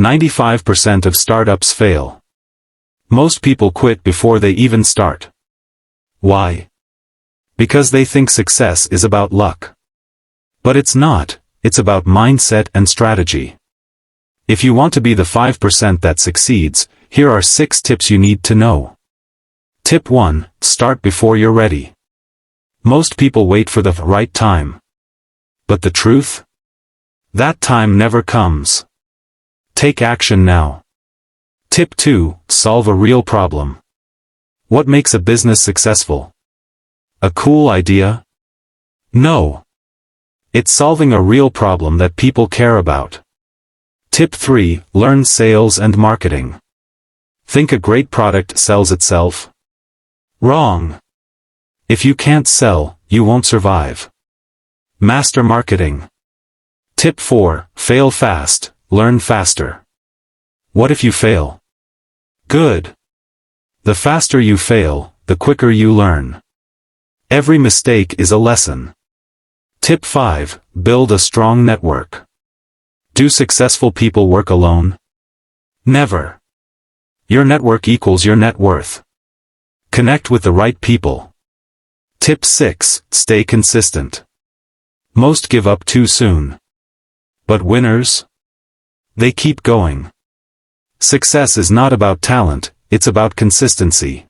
95% of startups fail. Most people quit before they even start. Why? Because they think success is about luck. But it's not, it's about mindset and strategy. If you want to be the 5% that succeeds, here are 6 tips you need to know. Tip 1, start before you're ready. Most people wait for the right time. But the truth? That time never comes. Take action now. Tip 2, solve a real problem. What makes a business successful? A cool idea? No. It's solving a real problem that people care about. Tip 3, learn sales and marketing. Think a great product sells itself? Wrong. If you can't sell, you won't survive. Master marketing. Tip 4, fail fast, learn faster. What if you fail? Good. The faster you fail, the quicker you learn. Every mistake is a lesson. Tip 5, build a strong network. Do successful people work alone? Never. Your network equals your net worth. Connect with the right people. Tip 6, stay consistent. Most give up too soon. But winners? They keep going. Success is not about talent, it's about consistency.